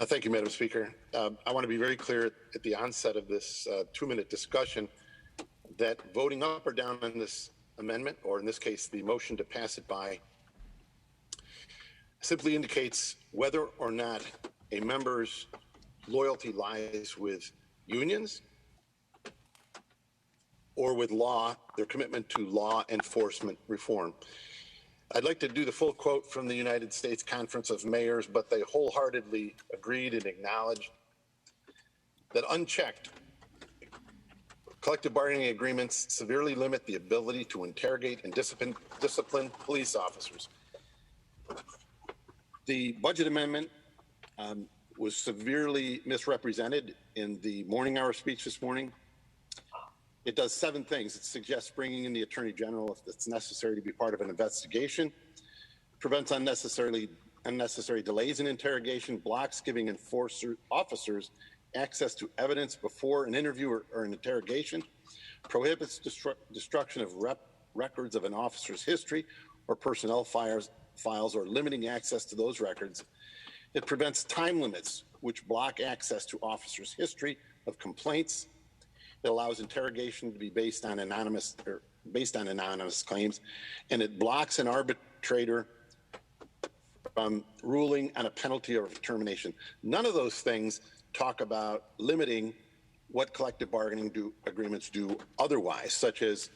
Thank you, Madam Speaker. I want to be very clear at the onset of this 2-minute discussion that voting up or down on this amendment, or in this case, the motion to pass it by, simply indicates whether or not a member's loyalty lies with unions or with law, their commitment to law enforcement reform. I'd like to do the full quote from the United States Conference of Mayors, but they wholeheartedly agreed and acknowledged that unchecked, collective bargaining agreements severely limit the ability to interrogate and discipline police officers. The budget amendment was severely misrepresented in the morning hour speech this morning. It does 7 things. It suggests bringing in the Attorney General if it's necessary to be part of an investigation, prevents unnecessary delays in interrogation, blocks giving officers access to evidence before an interview or an interrogation, prohibits destruction of records of an officer's history or personnel files or limiting access to those records. It prevents time limits which block access to officers' history of complaints. It allows interrogation to be based on anonymous claims, and it blocks an arbitrator from ruling on a penalty or termination. None of those things talk about limiting what collective bargaining agreements do otherwise, such as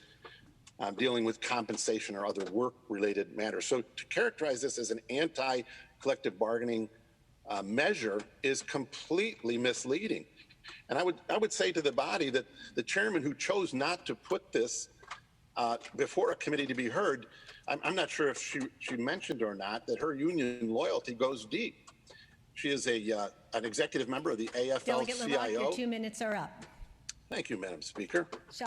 dealing with compensation or other work-related matters. So to characterize this as an anti-collective bargaining measure is completely misleading. And I would say to the body that the chairman who chose not to put this before a committee to be heard, I'm not sure if she mentioned or not that her union loyalty goes deep. She is an executive member of the AFL-CIO. Delegate LaRock, your 2 minutes are up. Thank you, Madam Speaker.